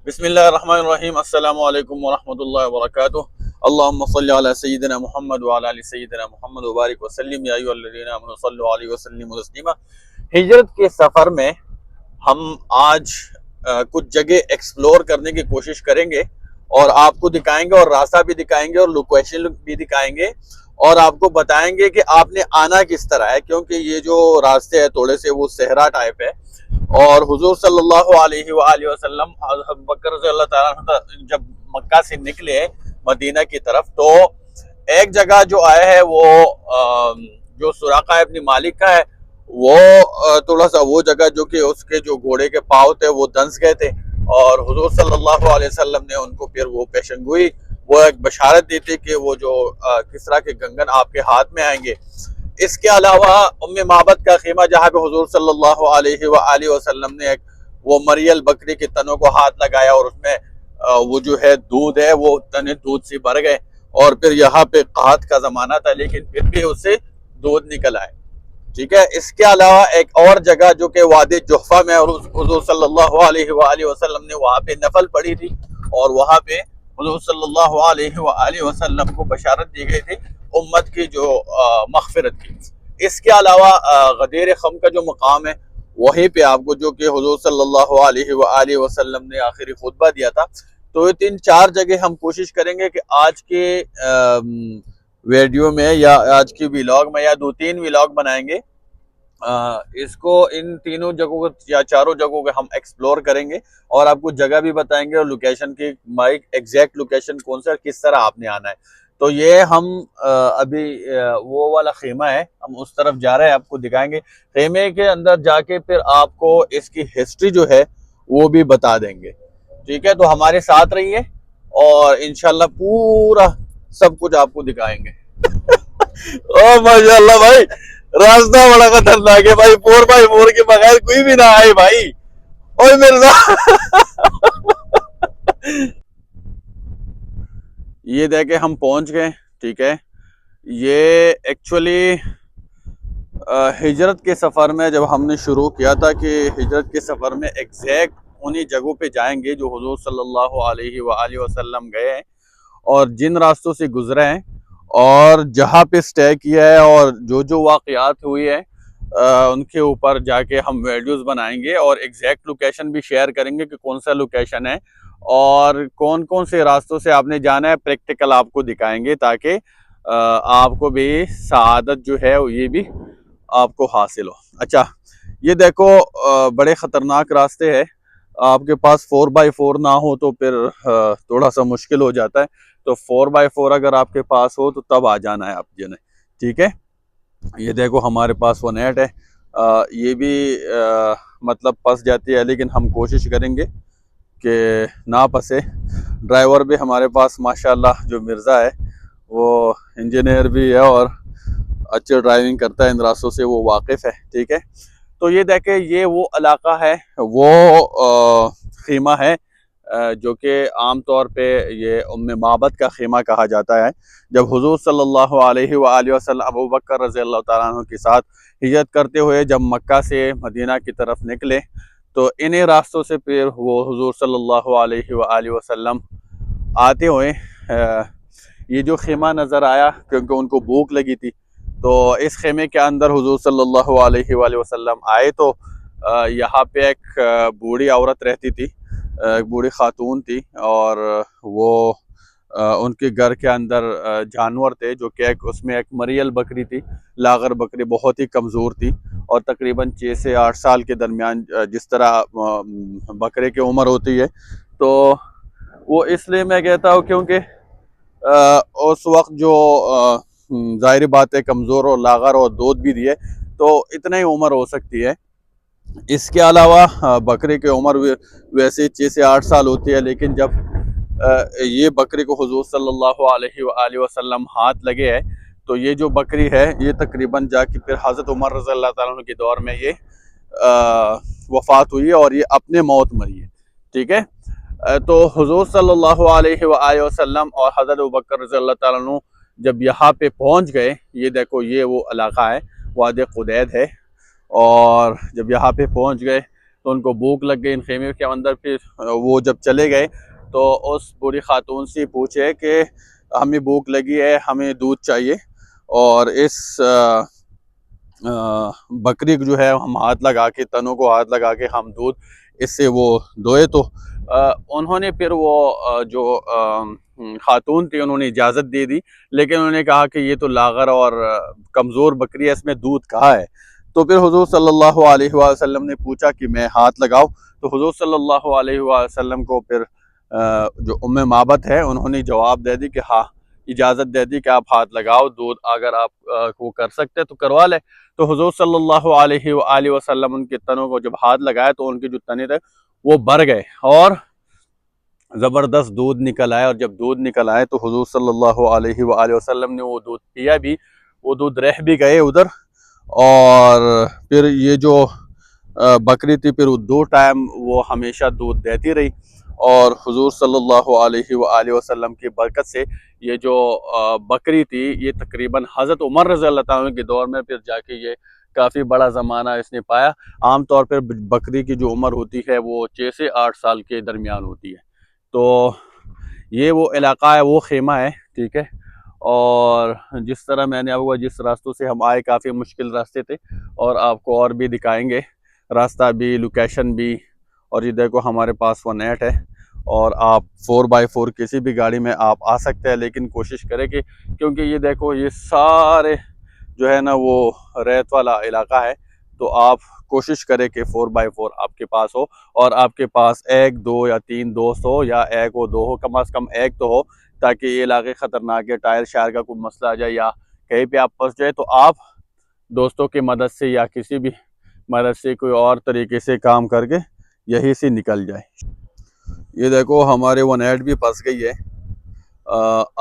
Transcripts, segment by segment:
बिस्मिल्लाहिर्रहमानिर्रहीम अस्सलामु अलैकुम वरहमतुल्लाहि वबरकातुहू। अल्लाहुम्मा सल्लि अला सय्यिदिना मुहम्मद व अला आलि सय्यिदिना मुहम्मद व बारिक व सल्लिम या अय्युहल्लज़ीना आमनु सल्लु अलैहि व सल्लिमु तस्लीमा। हिजरत के सफ़र में हम आज कुछ जगह एक्सप्लोर करने की कोशिश करेंगे और आपको दिखाएंगे और रास्ता भी दिखाएंगे और लोकेशन भी दिखाएंगे और आपको बताएंगे कि आपने आना किस तरह है, क्योंकि ये जो रास्ते हैं थोड़े से वो सहरा टाइप है। और हुजूर सल्लल्लाहु अलैहि वसल्लम हज़रत बकर रज़ियल्लाहु ताला अन्हु जब मक्का से निकले मदीना की तरफ, तो एक जगह जो आया है वो जो सुराका इब्न मालिक का है, वो थोड़ा सा वो जगह जो कि उसके जो घोड़े के पाँव थे वो दंस गए थे और हुजूर सल्लल्लाहु अलैहि वसल्लम ने उनको फिर वो पेशंगोई, वो एक बशारत दी थी कि वो जो किसरा के गंगन आपके हाथ में आएंगे। इसके अलावा उम्मे माबद का खीमा, जहाँ पे हुजूर सल्लल्लाहु अलैहि वसल्लम ने एक वो मरियल बकरी के तनों को हाथ लगाया और उसमें वो जो है दूध है वो तने दूध से भर गए और फिर यहाँ पे काहत का जमाना था लेकिन फिर भी उससे दूध निकल आए। ठीक है। इसके अलावा एक और जगह जो कि वादी जुहफा में और हुजूर सल्लल्लाहु अलैहि वसल्लम ने वहाँ पे नफल पढ़ी थी और वहाँ पे हुजूर सल्लल्लाहु अलैहि वसल्लम को बशारत दी गई थी उम्मत की जो मग़फ़िरत की। इसके अलावा गदीर खम का जो मकाम है वहीं पे आपको जो कि हुजूर सल्लल्लाहु अलैहि वसल्लम ने आखिरी खुतबा दिया था। तो ये 3-4 जगह हम कोशिश करेंगे कि आज के वीडियो में या आज की व्लॉग में या 2-3 व्लॉग बनाएंगे। इसको इन तीनों जगहों को या चारों जगहों को हम एक्सप्लोर करेंगे और आपको जगह भी बताएंगे और लोकेशन की माइक एग्जैक्ट लोकेशन कौन सा किस तरह आपने आना है। तो ये हम अभी वो वाला खेमा है, हम उस तरफ जा रहे हैं, आपको दिखाएंगे। खेमे के अंदर जाके फिर आपको इसकी हिस्ट्री जो है वो भी बता देंगे। ठीक है, तो हमारे साथ रहिए और इंशाल्लाह पूरा सब कुछ आपको दिखाएंगे। ओ माशाल्लाह भाई, रास्ता बड़ा खतरनाक है भाई। 4x4 के बगैर कोई भी ना आए भाई। ओए मिर्जा ये देखे हम पहुंच गए। ठीक है, ये एक्चुअली हिजरत के सफ़र में जब हमने शुरू किया था कि हिजरत के सफ़र में एग्जैक्ट उन्हीं जगहों पे जाएंगे जो हुजूर सल्लल्लाहु अलैहि वसल्लम गए हैं और जिन रास्तों से गुजरे हैं और जहाँ पे स्टे किया है और जो जो वाक़यात हुई है उनके ऊपर जाके हम वीडियोस बनाएंगे और एग्जैक्ट लोकेशन भी शेयर करेंगे कि कौन सा लोकेशन है और कौन कौन से रास्तों से आपने जाना है। प्रैक्टिकल आपको दिखाएंगे ताकि आपको भी सआदत जो है ये भी आपको हासिल हो। अच्छा, ये देखो बड़े ख़तरनाक रास्ते हैं। आपके पास 4x4 ना हो तो फिर थोड़ा सा मुश्किल हो जाता है। तो 4x4 अगर आपके पास हो तो तब आ जाना है आप जने। ठीक है, ये देखो हमारे पास वो नेट है। ये भी मतलब फंस जाती है लेकिन हम कोशिश करेंगे कि ना फंसे। ड्राइवर भी हमारे पास माशाल्लाह जो मिर्ज़ा है वो इंजीनियर भी है और अच्छी ड्राइविंग करता है, इन रास्तों से वो वाकिफ़ है। ठीक है, तो ये देखें ये वो इलाका है, वो खीमा है जो कि आम तौर पे ये उम्मे माबद का खीमा कहा जाता है। जब हुजूर सल्लल्लाहु अलैहि वसल्लम अबू बकर रज़ियल्लाहु ताला अन्हु के साथ हिजरत करते हुए जब मक्का से मदीना की तरफ निकले तो इन्हीं रास्तों से फिर वो हुजूर सल्लल्लाहु अलैहि वसल्लम आते हुए ये जो खेमा नज़र आया, क्योंकि उनको भूख लगी थी तो इस खेमे के अंदर हुजूर सल्लल्लाहु अलैहि वसल्लम आए। तो यहाँ पे एक बूढ़ी औरत रहती थी, एक बूढ़ी खातून थी और वो उनके घर के अंदर जानवर थे जो कि उसमें एक मरियल बकरी थी, लागर बकरी, बहुत ही कमज़ोर थी और तकरीबन 6 से 8 साल के दरमियान जिस तरह बकरे की उम्र होती है। तो वो इसलिए मैं कहता हूँ क्योंकि उस वक्त जो जाहिर बात है कमज़ोर और लागर और दूध भी दिए तो इतना ही उम्र हो सकती है। इसके अलावा बकरी की उम्र वैसे 6 से 8 साल होती है, लेकिन जब ये बकरी को हुजूर सल्लल्लाहु अलैहि वसल्लम हाथ लगे है तो ये जो बकरी है ये तकरीबन जाके फिर हज़रत उमर रज़ियल्लाहु ताला अन्हु के दौर में ये वफ़ात हुई है और ये अपने मौत मरी है। ठीक है, तो हुजूर सल्लल्लाहु अलैहि वसल्लम और हज़रत अबू बकर रज़ियल्लाहु ताला अन्हु जब यहाँ पे पहुँच गए, ये देखो ये वो इलाका है वादी क़ुदैद है, और जब यहाँ पे पहुँच गए तो उनको भूख लग गई इन खेमे के अंदर। फिर वो जब चले गए तो उस बूढ़ी खातून से पूछे कि हमें भूख लगी है, हमें दूध चाहिए, और इस बकरी जो है हम हाथ लगा के, तनों को हाथ लगा के हम दूध इससे वो दोए। तो उन्होंने फिर वो जो खातून थी उन्होंने इजाज़त दे दी, लेकिन उन्होंने कहा कि ये तो लागर और कमज़ोर बकरी है, इसमें दूध कहाँ है। तो फिर हुज़ूर सल्लल्लाहु अलैहि वसल्लम ने पूछा कि मैं हाथ लगाऊं। तो हुज़ूर सल्लल्लाहु अलैहि वसल्लम को फिर जो उम्मे माबत है उन्होंने जवाब दे दी कि हाँ, इजाज़त दे दी कि आप हाथ लगाओ, दूध अगर आप वो कर सकते तो करवा ले। तो हुज़ूर सल्लल्लाहु अलैहि वसल्लम उनके तनों को जब हाथ लगाया तो उनके जो तने थे वो भर गए और ज़बरदस्त दूध निकल आया। और जब दूध निकल आए तो हुज़ूर सल्लल्लाहु अलैहि वसल्लम ने वो दूध पिया भी, वो दूध रह भी गए उधर। और फिर ये जो बकरी थी फिर 2 टाइम वो हमेशा दूध देती रही। और हुज़ूर सल्लल्लाहु अलैहि वसल्लम की बरकत से ये जो बकरी थी ये तकरीबन हज़रत उमर रज़ी अल्लाह अन्हु के दौर में फिर जाके ये काफ़ी बड़ा ज़माना इसने पाया। आम तौर पर बकरी की जो उम्र होती है वो 6 से 8 साल के दरमियान होती है। तो ये वो इलाका है, वो खेमा है, ठीक है। और जिस तरह मैंने आपको, जिस रास्तों से हम आए काफ़ी मुश्किल रास्ते थे, और आपको और भी दिखाएंगे रास्ता भी, लोकेशन भी। और ये देखो हमारे पास 1.8 है और आप 4x4 किसी भी गाड़ी में आप आ सकते हैं, लेकिन कोशिश करें कि, क्योंकि ये देखो ये सारे जो है ना वो रेत वाला इलाका है, तो आप कोशिश करें कि 4x4 आपके पास हो, और आपके पास 1, 2 या 3 दोस्त हो, या 1 हो 2 हो, कम से कम 1 तो हो, ताकि ये इलाके ख़तरनाक है, टायर शायर का कोई मसला आ जाए या कहीं पे आप फंस जाए तो आप दोस्तों की मदद से या किसी भी मदद से कोई और तरीके से काम करके यहीं से निकल जाए। ये देखो हमारे 1.8 भी फंस गई है।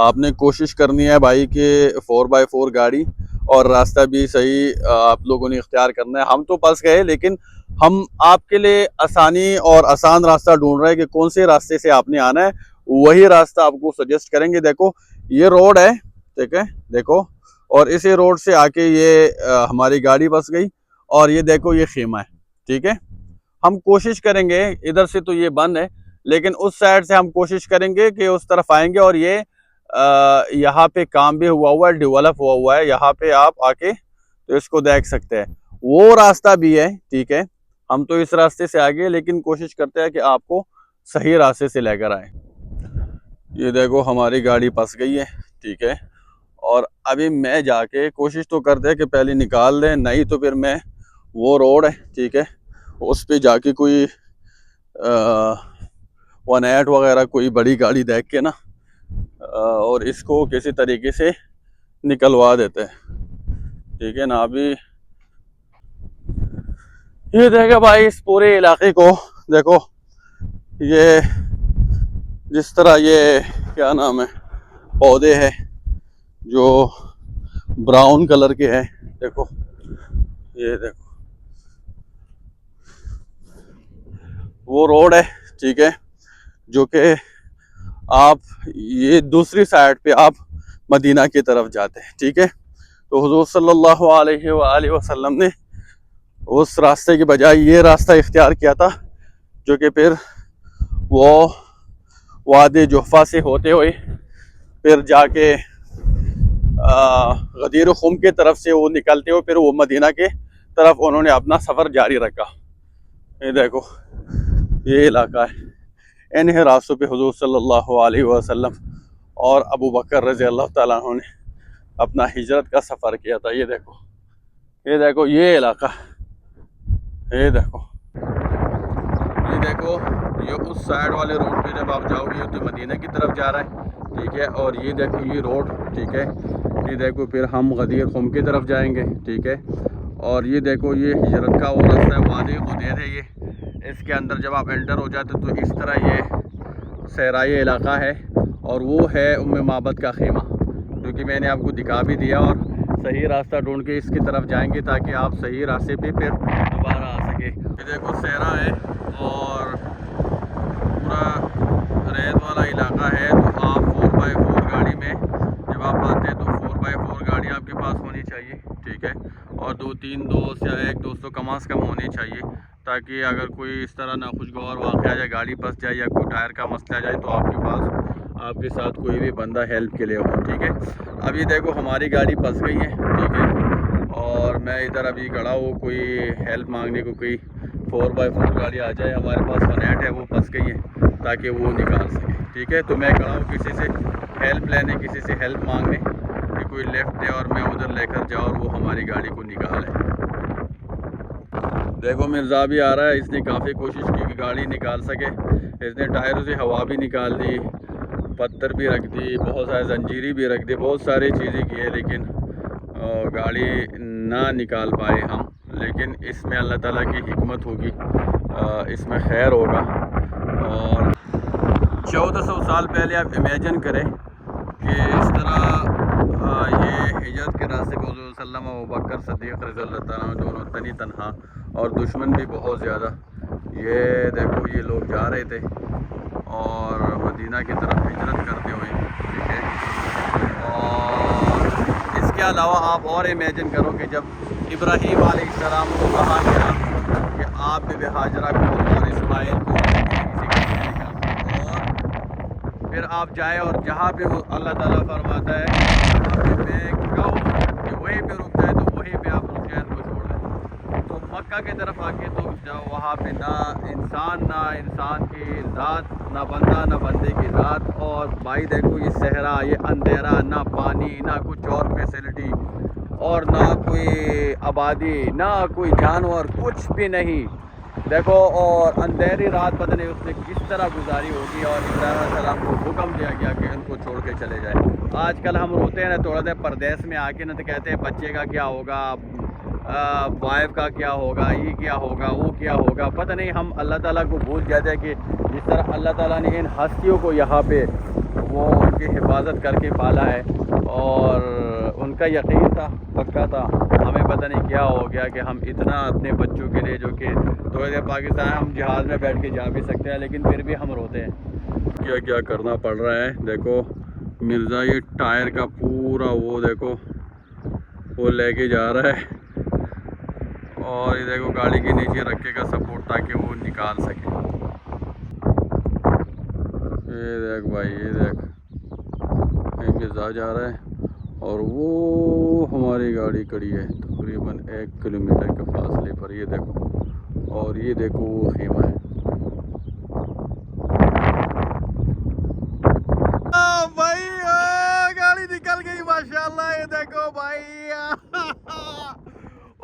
आपने कोशिश करनी है भाई कि 4x4 गाड़ी, और रास्ता भी सही आप लोगों ने इख्तियार करना है। हम तो फंस गए, लेकिन हम आपके लिए आसानी और आसान रास्ता ढूंढ रहे हैं कि कौन से रास्ते से आपने आना है, वही रास्ता आपको सजेस्ट करेंगे। देखो ये रोड है, ठीक है, देखो, और इसी रोड से आके ये हमारी गाड़ी फंस गई, और ये देखो ये खेमा है, ठीक है। हम कोशिश करेंगे, इधर से तो ये बंद है, लेकिन उस साइड से हम कोशिश करेंगे कि उस तरफ आएंगे। और ये यहाँ पे काम भी हुआ है, डेवलप हुआ है, यहाँ पे आप आके तो इसको देख सकते हैं। वो रास्ता भी है, ठीक है, हम तो इस रास्ते से आगे, लेकिन कोशिश करते हैं कि आपको सही रास्ते से लेकर आए। ये देखो हमारी गाड़ी फंस गई है, ठीक है, और अभी मैं जाके कोशिश तो करते हैं कि पहले निकाल दें, नहीं तो फिर मैं वो रोड है, ठीक है, उस पे जाके कोई 1.8 वगैरह कोई बड़ी गाड़ी देख के ना और इसको किसी तरीके से निकलवा देते हैं, ठीक है ना। अभी ये देखो भाई इस पूरे इलाके को देखो, ये जिस तरह ये क्या नाम है पौधे हैं जो ब्राउन कलर के हैं, देखो ये देखो वो रोड है, ठीक है, जो कि आप ये दूसरी साइड पे आप मदीना की तरफ जाते हैं, ठीक है। तो हुज़ूर सल्लल्लाहु अलैहि वसल्लम ने उस रास्ते के बजाय ये रास्ता इख्तियार किया था, जो कि फिर वो वादी जुहफा से होते हुए फिर जाके गदीर खुम की तरफ से वो निकलते हुए फिर वो मदीना के तरफ उन्होंने अपना सफ़र जारी रखा। ये देखो ये इलाका है, इन्हीं रास्तों पे हुज़ूर सल्लल्लाहु अलैहि वसल्लम और अबू बकर रज़ी अल्लाह ताला अन्हु ने अपना हिजरत का सफ़र किया था। ये देखो ये इलाका, ये देखो ये उस साइड वाले रोड पे जब आप जाओगे तो मदीना की तरफ जा रहा है, ठीक है। और ये देखो ये रोड, ठीक है, ये देखो फिर हम गदीर खुम की तरफ जाएंगे, ठीक है। और ये देखो ये हिजरत का वो रास्ता है, वादी गुदैर है ये, इसके अंदर जब आप एंटर हो जाते तो इस तरह ये सहराई इलाका है, और वो है उम्मे माबद का खेमा, जो कि मैंने आपको दिखा भी दिया। और सही रास्ता ढूंढ के इसकी तरफ जाएंगे ताकि आप सही रास्ते पे फिर दोबारा आ सके। ये देखो सहरा है और पूरा रेत वाला इलाका है, तो आप 4x4 गाड़ी में जब आप आते हैं तो 4x4 गाड़ी आपके पास होनी चाहिए, ठीक है, और 2-3 दोस्त या एक दोस्त तो कम से कम होनी चाहिए, ताकि अगर कोई इस तरह नाखुशगवार वाक़या आ जाए, गाड़ी फंस जाए या कोई टायर का मसला आ जाए तो आपके पास आपके साथ कोई भी बंदा हेल्प के लिए हो। ठीक है, अभी देखो हमारी गाड़ी फंस गई है। ठीक है, और मैं इधर अभी खड़ा हूँ, कोई हेल्प मांगने को, कोई 4x4 गाड़ी आ जाए। हमारे पास फनेट है, वो फंस गई है, ताकि वो निकाल सके। ठीक है, तो मैं खड़ा हूँ किसी से हेल्प लेने, किसी से हेल्प मांगने कि कोई लेफ़्ट दे और मैं उधर लेकर जाऊँ और वो हमारी गाड़ी को निकाले। देखो मिर्ज़ा भी आ रहा है, इसने काफ़ी कोशिश की कि गाड़ी निकाल सके। इसने टायरों से हवा भी निकाल दी, पत्थर भी रख दी, बहुत सारे जंजीरी भी रख दी, बहुत सारी चीज़ें की है, लेकिन गाड़ी ना निकाल पाए हम। लेकिन इसमें अल्लाह ताला की हिकमत होगी, इसमें खैर होगा। और 1400 साल पहले आप इमेजिन करें कि इस तरह ये हिजरत के रास्ते पे हुज़ूर सल्लल्लाहु अलैहि वसल्लम, अबू बकर सिद्दीक़ रज़ियल्लाहु ताला अन्हु दोनों तनी तनहा, और दुश्मन भी बहुत ज़्यादा। ये देखो ये लोग जा रहे थे और मदीना की तरफ हिजरत करते हुए। ठीक है, और इसके अलावा आप और इमेजिन करो कि जब इब्राहीम अलैहिस्सलाम को कहा गया कि आप भी हाजरा को और इस्माइल को और फिर आप जाए और जहाँ पे अल्लाह ताला फरमाता है मैं कहूँ कि वहीं पे रुक जाए तो वहीं पे आप रुक जाए, उनको छोड़ दें। तो मक्का की तरफ आके तो जाओ, वहाँ पे ना इंसान की ज़ात, ना बंदा ना बंदे की ज़ात। और भाई देखो ये सहरा, ये अंधेरा, ना पानी, ना कुछ और फैसिलिटी, और ना कोई आबादी, ना कोई जानवर, कुछ भी नहीं। देखो, और अंधेरी रात पता नहीं उसने किस तरह गुजारी होगी। और इब्राहीम सलाम को हुक्म दिया गया कि उनको छोड़ के चले जाए। आजकल हम रोते हैं ना, थोड़ा देर परदेश में आके ना, तो कहते हैं बच्चे का क्या होगा, वाइफ का क्या होगा, ये क्या होगा, वो क्या होगा। पता नहीं हम अल्लाह ताला को भूल जाते हैं कि जिस तरह अल्लाह ताला ने इन हस्तियों को यहाँ पे वो उनकी हिफाजत करके पाला है, और उनका यकीन था, पक्का था। हमें पता नहीं क्या हो गया कि हम इतना अपने बच्चों के लिए, जो कि थोड़ी देर पाकिस्तान हम जहाज़ में बैठ के जा भी सकते हैं, लेकिन फिर भी हम रोते हैं। क्या क्या करना पड़ रहा है। देखो मिर्ज़ा ये टायर का पूरा वो देखो वो लेके जा रहा है, और ये देखो गाड़ी के नीचे रखेगा सपोर्ट ताकि वो निकाल सके। ये देख भाई, ये देख मिर्ज़ा जा रहा है और वो हमारी गाड़ी खड़ी है तकरीबन 1 किलोमीटर के फासले पर। ये देखो, और ये देखो वो खेमा है। भाई गाड़ी निकल गई माशाल्लाह। ये देखो भाई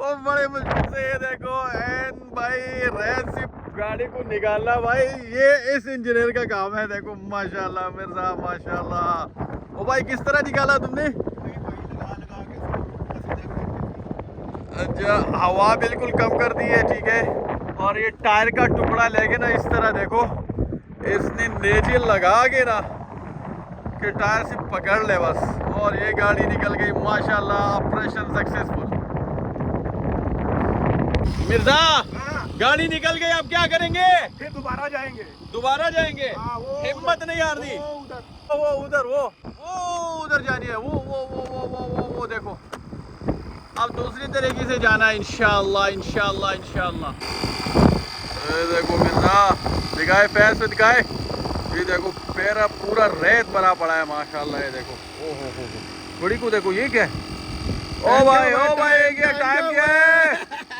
वो बड़े मुश्किल से, ये देखो एन भाई रेस गाड़ी को निकालना भाई, ये इस इंजीनियर का काम है। देखो माशाल्लाह मिर्ज़ा, माशाल्लाह। ओ भाई किस तरह निकाला तुमने? अच्छा, हवा बिल्कुल कम कर दी है। ठीक है, और ये टायर का टुकड़ा लेके ना इस तरह देखो इसने नेजिल लगा के ना कि टायर से पकड़ ले बस, और ये गाड़ी निकल गई माशाल्लाह। Operation successful. मिर्जा गाड़ी निकल गई, अब क्या करेंगे? फिर दोबारा जाएंगे। दोबारा जाएंगे? हिम्मत नहीं हारनी। वो उधर जानी है, वो देखो। अब दूसरी तरीके से जाना है इंशाअल्लाह, इंशाअल्लाह, इंशाअल्लाह। ये देखो मिर्जा, दिखाए पैर से दिखाए। ये देखो पैर पूरा रेत भरा पड़ा है माशाल्लाह। ये देखो, ओ हो, बड़ी को देखो, ये क्या है? ओ भाई, क्या टाइम क्या है?